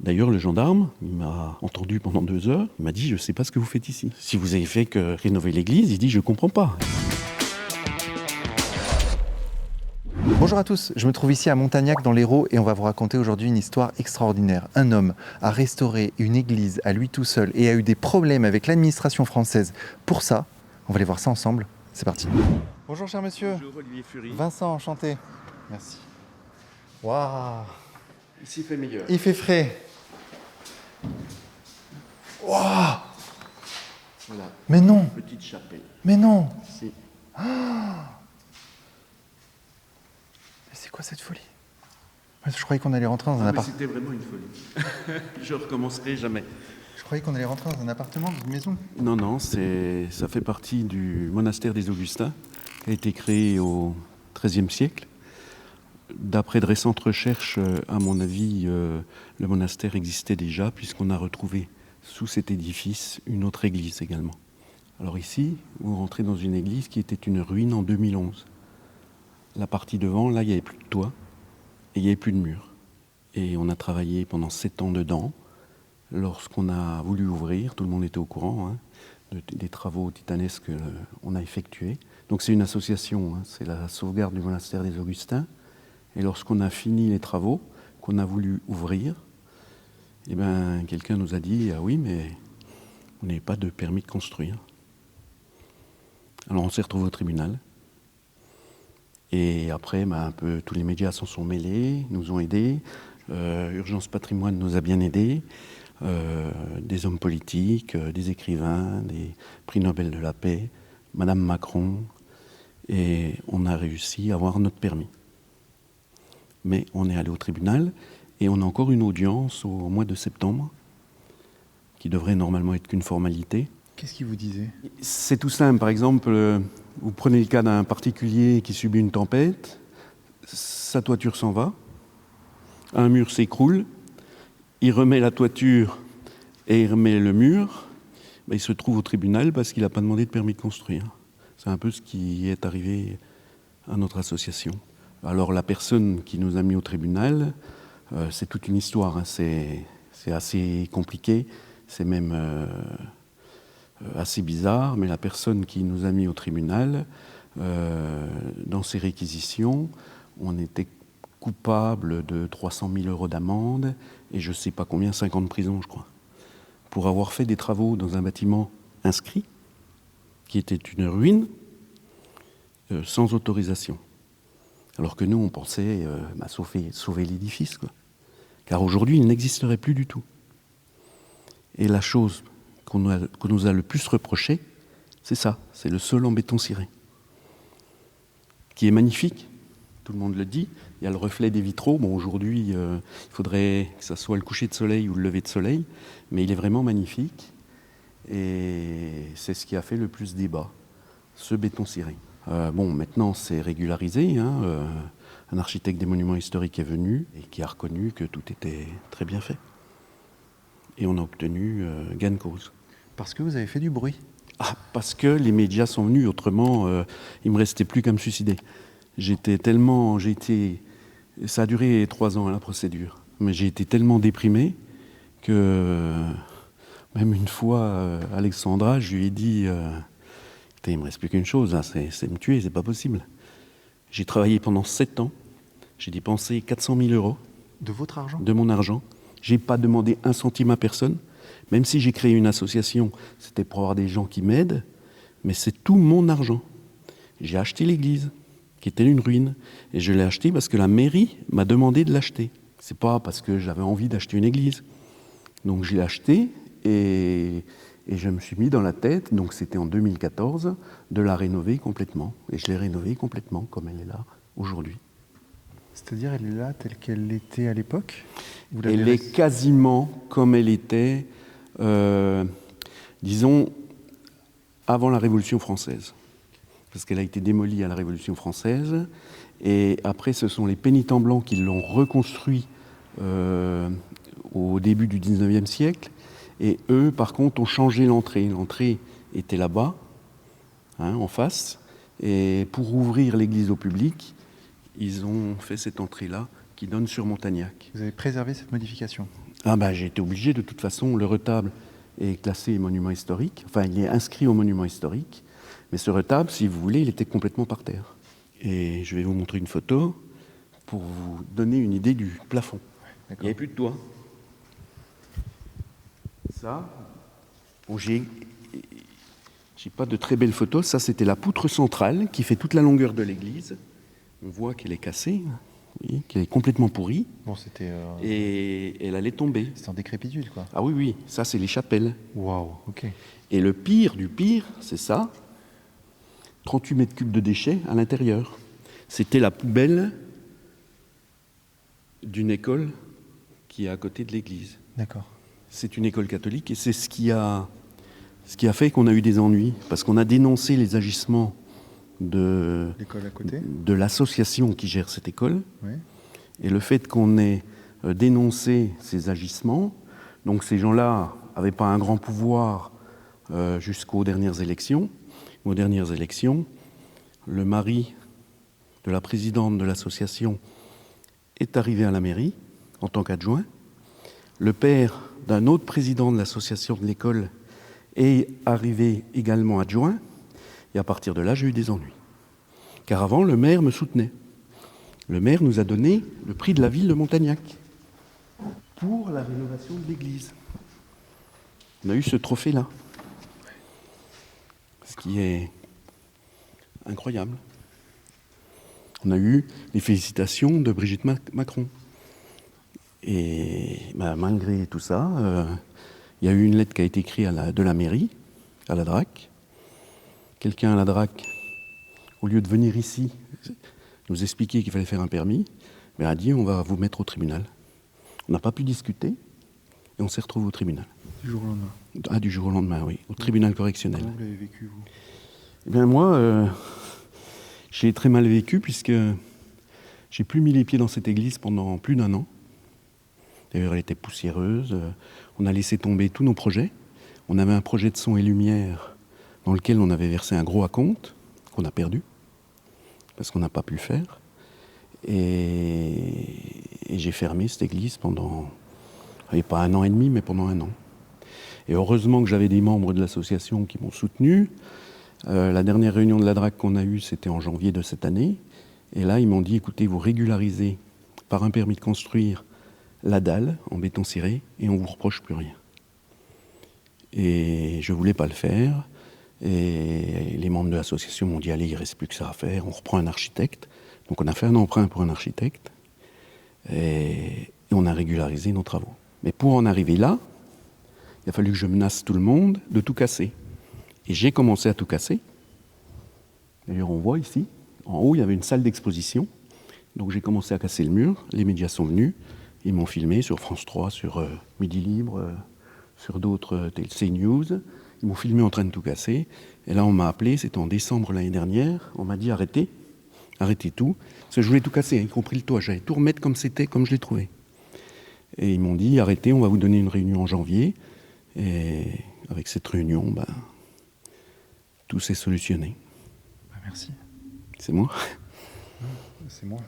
D'ailleurs, le gendarme, il m'a entendu pendant 2 heures, il m'a dit « Je ne sais pas ce que vous faites ici. Si vous avez fait que rénover l'église, il dit « Je ne comprends pas. » Bonjour à tous, je me trouve ici à Montagnac dans l'Hérault et on va vous raconter aujourd'hui une histoire extraordinaire. Un homme a restauré une église à lui tout seul et a eu des problèmes avec l'administration française. Pour ça, on va aller voir ça ensemble. C'est parti. Bonjour cher monsieur. Bonjour Olivier Fury. Vincent, enchanté. Merci. Waouh, Ici il fait meilleur. il fait frais. Waouh, Voilà, mais non, petite chapelle. mais non. Ici. Mais c'est quoi cette folie? Je croyais qu'on allait rentrer dans un appartement. C'était vraiment une folie. Je recommencerai jamais. Je croyais qu'on allait rentrer dans un appartement, dans une maison. Non, ça fait partie du monastère des Augustins, qui a été créé au XIIIe siècle. D'après de récentes recherches, à mon avis, le monastère existait déjà, puisqu'on a retrouvé sous cet édifice une autre église également. Alors ici, vous rentrez dans une église qui était une ruine en 2011. La partie devant, là, il n'y avait plus de toit et il n'y avait plus de mur. Et on a travaillé pendant 7 ans dedans. Lorsqu'on a voulu ouvrir, tout le monde était au courant des travaux titanesques qu'on a effectués. Donc c'est une association, c'est la sauvegarde du monastère des Augustins. Et lorsqu'on a fini les travaux, qu'on a voulu ouvrir, eh ben, quelqu'un nous a dit « Ah oui, mais on n'avait pas de permis de construire ». Alors on s'est retrouvé au tribunal. Et après, un peu, tous les médias s'en sont mêlés, nous ont aidés. Urgence Patrimoine nous a bien aidés. Des hommes politiques, des écrivains, des prix Nobel de la paix, Madame Macron. Et on a réussi à avoir notre permis. Mais on est allé au tribunal et on a encore une audience au mois de septembre, qui devrait normalement être qu'une formalité. Qu'est-ce qu'il vous disait? C'est tout simple. Par exemple, vous prenez le cas d'un particulier qui subit une tempête, sa toiture s'en va, un mur s'écroule, il remet la toiture et il remet le mur, il se trouve au tribunal parce qu'il n'a pas demandé de permis de construire. C'est un peu ce qui est arrivé à notre association. Alors la personne qui nous a mis au tribunal, c'est toute une histoire, c'est assez compliqué, c'est même assez bizarre, mais la personne qui nous a mis au tribunal, dans ses réquisitions, on était coupable de 300 000 € d'amende et je ne sais pas combien, 5 ans de prison je crois, pour avoir fait des travaux dans un bâtiment inscrit, qui était une ruine, sans autorisation. Alors que nous, on pensait sauver l'édifice, quoi. Car aujourd'hui, il n'existerait plus du tout. Et la chose qu'on nous a le plus reproché, c'est ça, c'est le sol en béton ciré, qui est magnifique, tout le monde le dit. Il y a le reflet des vitraux. Bon, aujourd'hui, il faudrait que ça soit le coucher de soleil ou le lever de soleil, mais il est vraiment magnifique. Et c'est ce qui a fait le plus débat, ce béton ciré. Maintenant, c'est régularisé. Un architecte des monuments historiques est venu et qui a reconnu que tout était très bien fait. Et on a obtenu gain de cause. Parce que vous avez fait du bruit. Parce que les médias sont venus. Autrement, il ne me restait plus qu'à me suicider. Ça a duré 3 ans, la procédure. Mais j'ai été tellement déprimé que même une fois, Alexandra, je lui ai dit... il ne me reste plus qu'une chose, c'est me tuer, c'est pas possible. J'ai travaillé pendant 7 ans, j'ai dépensé 400 000 €. De votre argent? De mon argent. J'ai pas demandé un centime à personne. Même si j'ai créé une association, c'était pour avoir des gens qui m'aident, mais c'est tout mon argent. J'ai acheté l'église, qui était une ruine, et je l'ai achetée parce que la mairie m'a demandé de l'acheter. C'est pas parce que j'avais envie d'acheter une église. Donc je l'ai achetée, et je me suis mis dans la tête, donc c'était en 2014, de la rénover complètement. Et je l'ai rénovée complètement, comme elle est là aujourd'hui. C'est-à-dire, elle est là telle qu'elle était à l'époque? Elle est quasiment comme elle était, disons, avant la Révolution française. Parce qu'elle a été démolie à la Révolution française. Et après, ce sont les pénitents blancs qui l'ont reconstruit au début du 19e siècle. Et eux, par contre, ont changé l'entrée. L'entrée était là-bas, en face. Et pour ouvrir l'église au public, ils ont fait cette entrée-là qui donne sur Montagnac. Vous avez préservé cette modification? Ah ben, j'ai été obligé, de toute façon, le retable est classé monument historique, enfin il est inscrit au monument historique, mais ce retable, si vous voulez, il était complètement par terre. Et je vais vous montrer une photo pour vous donner une idée du plafond. Il n'y avait plus de toit. Ça, bon, j'ai pas de très belles photos, ça c'était la poutre centrale qui fait toute la longueur de l'église. On voit qu'elle est cassée, vous voyez, qu'elle est complètement pourrie. Bon, c'était. Et elle allait tomber. C'était en décrépitude, quoi. Ah oui, oui, ça c'est les chapelles. Waouh, ok. Et le pire du pire, c'est ça, 38 mètres cubes de déchets à l'intérieur. C'était la poubelle d'une école qui est à côté de l'église. D'accord. C'est une école catholique et c'est ce qui a fait qu'on a eu des ennuis, parce qu'on a dénoncé les agissements L'école à côté. de l'association qui gère cette école. Oui. Et le fait qu'on ait dénoncé ces agissements, donc ces gens-là n'avaient pas un grand pouvoir jusqu'aux dernières élections. Aux dernières élections, le mari de la présidente de l'association est arrivé à la mairie en tant qu'adjoint. Le père d'un autre président de l'association de l'école est arrivé également adjoint. Et à partir de là, j'ai eu des ennuis. Car avant, le maire me soutenait. Le maire nous a donné le prix de la ville de Montagnac pour la rénovation de l'église. On a eu ce trophée-là. Ce qui est incroyable. On a eu les félicitations de Brigitte Macron. Et malgré tout ça, il y a eu une lettre qui a été écrite de la mairie, à la DRAC. Quelqu'un à la DRAC, au lieu de venir ici nous expliquer qu'il fallait faire un permis, a dit on va vous mettre au tribunal. On n'a pas pu discuter et on s'est retrouvé au tribunal. Du jour au lendemain. Ah, du jour au lendemain, oui, au tribunal correctionnel. Comment vous l'avez vécu, vous? Eh bien moi, j'ai très mal vécu puisque j'ai plus mis les pieds dans cette église pendant plus d'1 an. D'ailleurs, elle était poussiéreuse. On a laissé tomber tous nos projets. On avait un projet de son et lumière dans lequel on avait versé un gros acompte qu'on a perdu parce qu'on n'a pas pu le faire. Et j'ai fermé cette église pendant, pas 1 an et demi, mais pendant 1 an. Et heureusement que j'avais des membres de l'association qui m'ont soutenu. La dernière réunion de la DRAC qu'on a eue, c'était en janvier de cette année. Et là, ils m'ont dit, écoutez, vous régularisez par un permis de construire la dalle en béton ciré et on ne vous reproche plus rien. Et je ne voulais pas le faire. Et les membres de l'association m'ont dit, allez, il ne reste plus que ça à faire, on reprend un architecte. Donc on a fait un emprunt pour un architecte et on a régularisé nos travaux. Mais pour en arriver là, il a fallu que je menace tout le monde de tout casser. Et j'ai commencé à tout casser. D'ailleurs, on voit ici, en haut, il y avait une salle d'exposition. Donc j'ai commencé à casser le mur, les médias sont venus, ils m'ont filmé sur France 3, sur Midi Libre, sur d'autres CNews. Ils m'ont filmé en train de tout casser. Et là, on m'a appelé, c'était en décembre l'année dernière, on m'a dit arrêtez tout. Parce que je voulais tout casser, y compris le toit, j'allais tout remettre comme c'était, comme je l'ai trouvé. Et ils m'ont dit arrêtez, on va vous donner une réunion en janvier. Et avec cette réunion, tout s'est solutionné. Merci. C'est moi. C'est moi.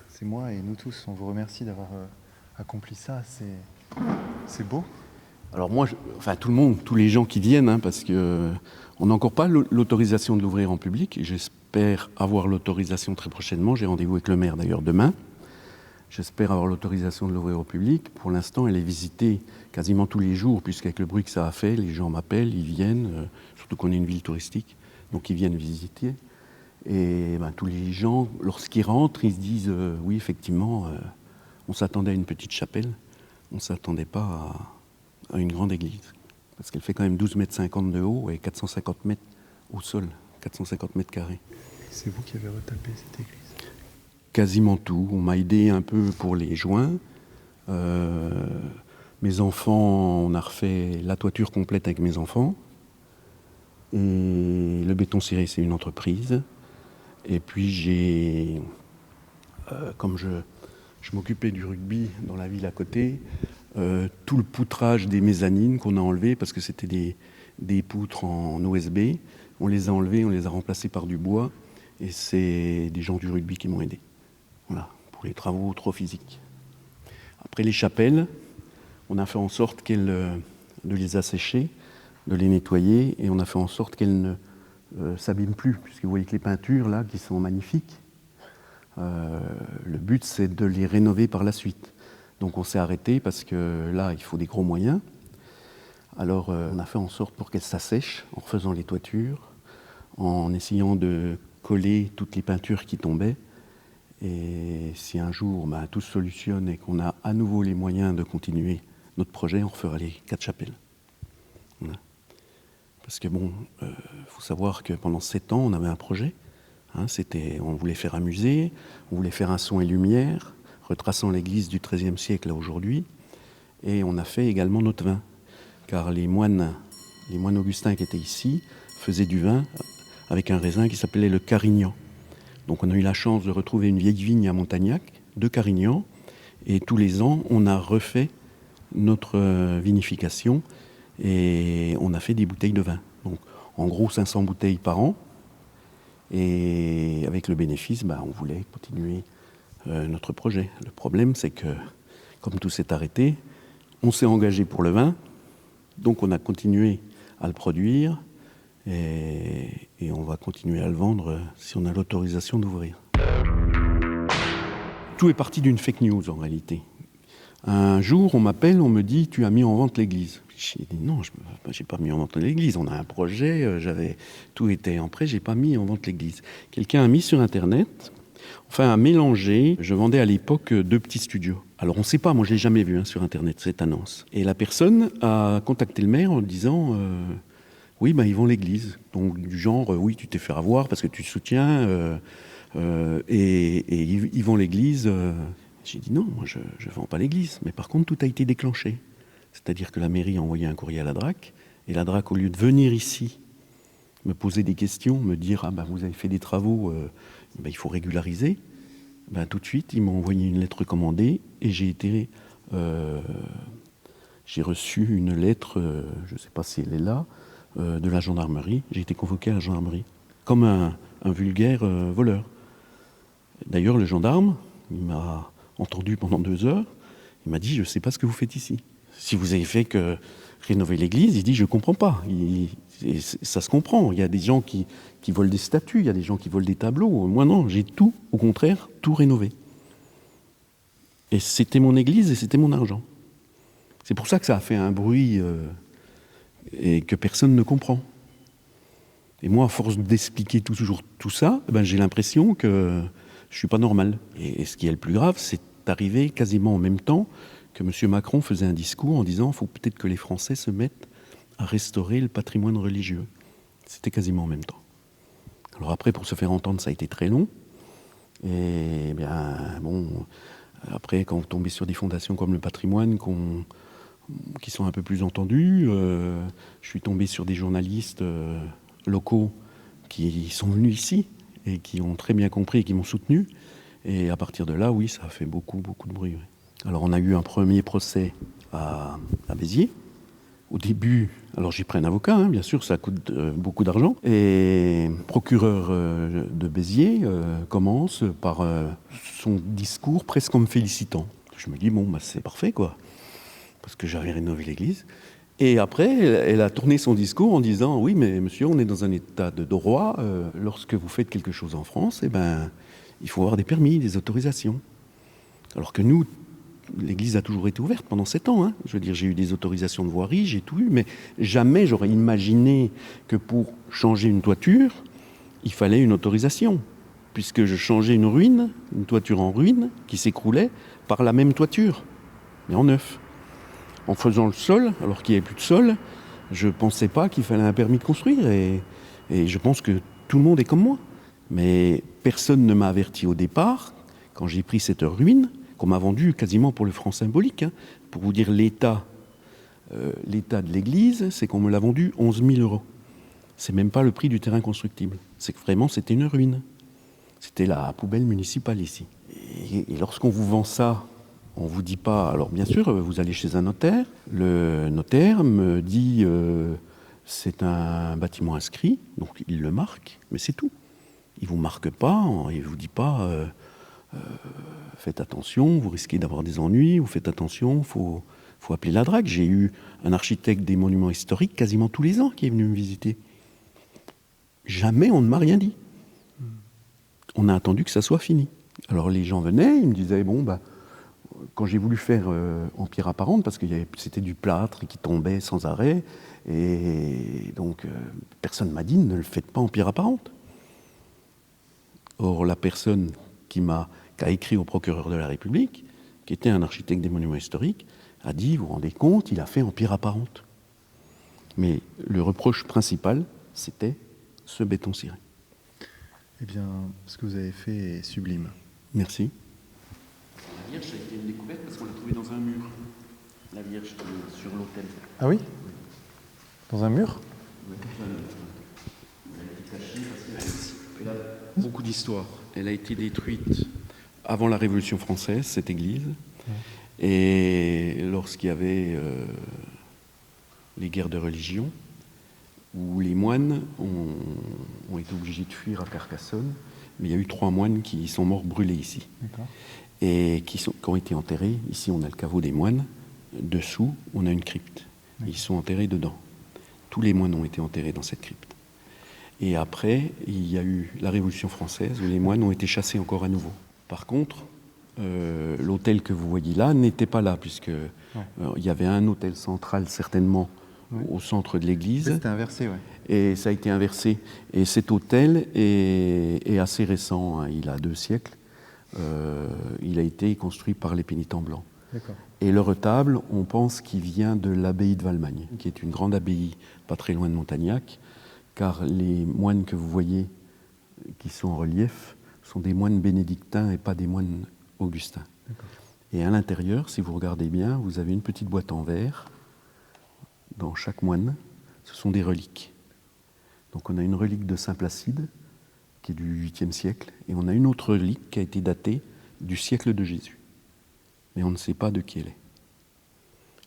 C'est moi et nous tous. On vous remercie d'avoir accompli ça. C'est beau. Alors moi, tout le monde, tous les gens qui viennent, parce qu'on n'a encore pas l'autorisation de l'ouvrir en public. Et j'espère avoir l'autorisation très prochainement. J'ai rendez-vous avec le maire d'ailleurs demain. J'espère avoir l'autorisation de l'ouvrir au public. Pour l'instant, elle est visitée quasiment tous les jours, puisqu'avec le bruit que ça a fait, les gens m'appellent, ils viennent, surtout qu'on est une ville touristique, donc ils viennent visiter. Et tous les gens, lorsqu'ils rentrent, ils se disent oui, effectivement, on s'attendait à une petite chapelle, on ne s'attendait pas à une grande église, parce qu'elle fait quand même 12,50 m de haut et 450 m au sol, 450 mètres carrés. C'est vous qui avez retapé cette église? Quasiment tout. On m'a aidé un peu pour les joints. Mes enfants, on a refait la toiture complète avec mes enfants. Et le béton ciré, c'est une entreprise. Et puis comme je m'occupais du rugby dans la ville à côté, tout le poutrage des mezzanines qu'on a enlevé, parce que c'était des poutres en OSB, on les a enlevés, on les a remplacés par du bois. Et c'est des gens du rugby qui m'ont aidé. Voilà, pour les travaux trop physiques. Après les chapelles, on a fait en sorte de les assécher, de les nettoyer, et on a fait en sorte qu'elles ne s'abîment plus, puisque vous voyez que les peintures là, qui sont magnifiques, le but c'est de les rénover par la suite. Donc on s'est arrêté parce que là il faut des gros moyens. Alors on a fait en sorte pour qu'elles s'assèchent en refaisant les toitures, en essayant de coller toutes les peintures qui tombaient. Et si un jour tout se solutionne et qu'on a à nouveau les moyens de continuer notre projet, on refera les 4 chapelles. Voilà. Parce que faut savoir que pendant 7 ans, on avait un projet. On voulait faire un musée, on voulait faire un son et lumière, retraçant l'église du XIIIe siècle à aujourd'hui. Et on a fait également notre vin. Car les moines augustins qui étaient ici faisaient du vin avec un raisin qui s'appelait le Carignan. Donc on a eu la chance de retrouver une vieille vigne à Montagnac, de Carignan, et tous les ans, on a refait notre vinification et on a fait des bouteilles de vin. Donc en gros 500 bouteilles par an, et avec le bénéfice, on voulait continuer notre projet. Le problème, c'est que, comme tout s'est arrêté, on s'est engagé pour le vin, donc on a continué à le produire, et on va continuer à le vendre si on a l'autorisation d'ouvrir. Tout est parti d'une fake news en réalité. Un jour, on m'appelle, on me dit « tu as mis en vente l'église ». J'ai dit « non, je n'ai pas mis en vente l'église, on a un projet, tout était en prêt, je n'ai pas mis en vente l'église ». Quelqu'un a mis sur Internet, a mélangé, je vendais à l'époque 2 petits studios. Alors on ne sait pas, moi je ne l'ai jamais vu sur Internet, cette annonce. Et la personne a contacté le maire en disant oui, ils vendent l'église. Donc du genre, oui, tu t'es fait avoir parce que tu soutiens, et ils vendent l'église. J'ai dit non, moi je ne vends pas l'église. Mais par contre, tout a été déclenché. C'est-à-dire que la mairie a envoyé un courrier à la DRAC, et la DRAC, au lieu de venir ici, me poser des questions, me dire vous avez fait des travaux, il faut régulariser, tout de suite, ils m'ont envoyé une lettre recommandée, et j'ai reçu une lettre, je ne sais pas si elle est là, de la gendarmerie. J'ai été convoqué à la gendarmerie, comme un vulgaire voleur. D'ailleurs, le gendarme, il m'a entendu pendant 2 heures, il m'a dit « je ne sais pas ce que vous faites ici. Si vous avez fait que rénover l'église », il dit « je ne comprends pas ». Ça se comprend, il y a des gens qui volent des statues, il y a des gens qui volent des tableaux. Moi non, j'ai tout, au contraire, tout rénové. Et c'était mon église et c'était mon argent. C'est pour ça que ça a fait un bruit et que personne ne comprend. Et moi, à force d'expliquer toujours tout ça, j'ai l'impression que je ne suis pas normal. Et ce qui est le plus grave, c'est arrivé quasiment en même temps que M. Macron faisait un discours en disant « il faut peut-être que les Français se mettent à restaurer le patrimoine religieux ». C'était quasiment en même temps. Alors après, pour se faire entendre, ça a été très long. Et après, quand vous tombez sur des fondations comme le patrimoine, qui sont un peu plus entendues, je suis tombé sur des journalistes locaux qui sont venus ici et qui ont très bien compris et qui m'ont soutenu. Et à partir de là, oui, ça a fait beaucoup de bruit. Oui. Alors on a eu un premier procès à Béziers. Au début, alors j'ai pris un avocat, bien sûr, ça coûte beaucoup d'argent. Et le procureur de Béziers commence par son discours presque en me félicitant. Je me dis, c'est parfait, quoi, parce que j'avais rénové l'église. Et après, elle a tourné son discours en disant, oui, mais monsieur, on est dans un état de droit. Lorsque vous faites quelque chose en France, il faut avoir des permis, des autorisations. Alors que nous, l'église a toujours été ouverte pendant 7 ans. Je veux dire, j'ai eu des autorisations de voirie, j'ai tout eu, mais jamais j'aurais imaginé que pour changer une toiture, il fallait une autorisation. Puisque je changeais une toiture en ruine, qui s'écroulait, par la même toiture, mais en neuf. En faisant le sol, alors qu'il n'y avait plus de sol, je ne pensais pas qu'il fallait un permis de construire. Et je pense que tout le monde est comme moi. Mais personne ne m'a averti au départ, quand j'ai pris cette ruine, qu'on m'a vendue quasiment pour le franc symbolique. Pour vous dire l'état de l'église, c'est qu'on me l'a vendue 11 000 €. C'est même pas le prix du terrain constructible. C'est que vraiment, c'était une ruine. C'était la poubelle municipale ici. Et lorsqu'on vous vend ça, on ne vous dit pas... Alors bien sûr, vous allez chez un notaire. Le notaire me dit c'est un bâtiment inscrit, donc il le marque, mais c'est tout. Il ne vous marque pas, il ne vous dit pas faites attention, vous risquez d'avoir des ennuis, ou faites attention, il faut faut appeler la drague. J'ai eu un architecte des monuments historiques quasiment tous les ans qui est venu me visiter. Jamais on ne m'a rien dit. On a attendu que ça soit fini. Alors les gens venaient, ils me disaient, bon, bah, quand j'ai voulu faire en pierre apparente, parce que c'était du plâtre qui tombait sans arrêt, et donc personne ne m'a dit, ne le faites pas en pierre apparente. Or, la personne qui a écrit au procureur de la République, qui était un architecte des monuments historiques, a dit, vous vous rendez compte, il a fait en pierre apparente. Mais le reproche principal, c'était ce béton ciré. Eh bien, ce que vous avez fait est sublime. Merci. La Vierge, ça a été une découverte parce qu'on l'a trouvée dans un mur. La Vierge sur l'autel. Ah oui? Dans un mur? Oui, elle a été cachée parce qu'elle a beaucoup d'histoire. Elle a été détruite avant la Révolution française, cette église. Ouais. Et lorsqu'il y avait les guerres de religion, où les moines ont été obligés de fuir à Carcassonne, mais il y a eu 3 moines qui sont morts brûlés ici. D'accord. Et qui ont été enterrés. Ici, on a le caveau des moines. Dessous, on a une crypte. Ils sont enterrés dedans. Tous les moines ont été enterrés dans cette crypte. Et après, il y a eu la Révolution française, où les moines ont été chassés encore à nouveau. Par contre, l'autel que vous voyez là n'était pas là, puisque il y avait un autel central, certainement, au centre de l'église. C'était inversé, oui. Et ça a été inversé. Et cet autel est assez récent, hein, il a 2 siècles. Il a été construit par les pénitents blancs. D'accord. Et le retable, on pense qu'il vient de l'abbaye de Valmagne, qui est une grande abbaye pas très loin de Montagnac, car les moines que vous voyez qui sont en relief sont des moines bénédictins et pas des moines augustins. D'accord. Et à l'intérieur, si vous regardez bien, vous avez une petite boîte en verre. Dans chaque moine, ce sont des reliques. Donc on a une relique de Saint Placide, qui est du 8e siècle, et on a une autre relique qui a été datée du siècle de Jésus. Mais on ne sait pas de qui elle est.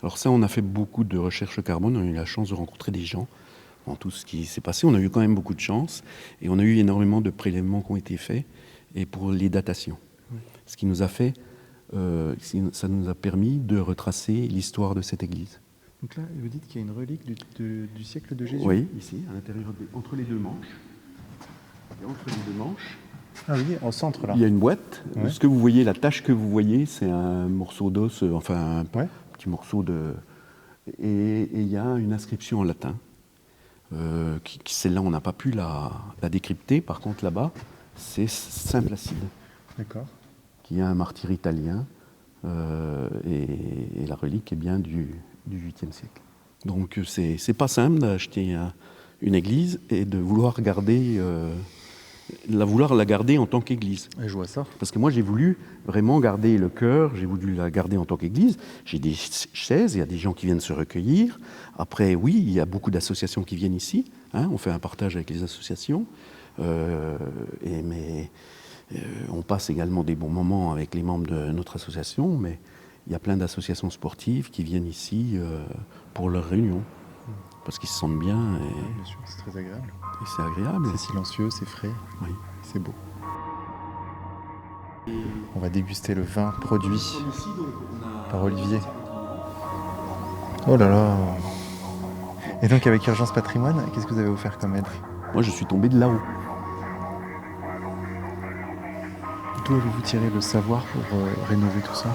Alors ça, on a fait beaucoup de recherches carbone, on a eu la chance de rencontrer des gens dans tout ce qui s'est passé. On a eu quand même beaucoup de chance, et on a eu énormément de prélèvements qui ont été faits, et pour les datations. Oui. Ce qui nous a fait, ça nous a permis de retracer l'histoire de cette église. Donc là, vous dites qu'il y a une relique du siècle de Jésus? Oui, ici, à l'intérieur, entre les 2 manches. Et entre les 2 manches. Ah oui, au centre là. Il y a une boîte. Ouais. Ce que vous voyez, la tache que vous voyez, c'est un morceau d'os, enfin un petit morceau de. Et il y a une inscription en latin. Celle-là, on n'a pas pu la décrypter. Par contre, là-bas, c'est Saint Placide. D'accord. Qui est un martyr italien. Et la relique est bien du 8e siècle. Donc c'est pas simple d'acheter une église et de vouloir la garder en tant qu'église. Et je vois ça. Parce que moi j'ai voulu vraiment garder le cœur, j'ai voulu la garder en tant qu'église. J'ai des chaises, il y a des gens qui viennent se recueillir. Après oui, il y a beaucoup d'associations qui viennent ici. Hein, on fait un partage avec les associations. On passe également des bons moments avec les membres de notre association, mais il y a plein d'associations sportives qui viennent ici pour leurs réunions, parce qu'ils se sentent bien. Et... Oui, bien sûr, c'est très agréable. Et c'est agréable. C'est silencieux, c'est frais, oui. C'est beau. On va déguster le vin produit par Olivier. Oh là là. Et donc avec Urgence Patrimoine, qu'est-ce que vous avez offert comme aide? Moi je suis tombé de là-haut. D'où avez-vous tiré le savoir pour rénover tout ça?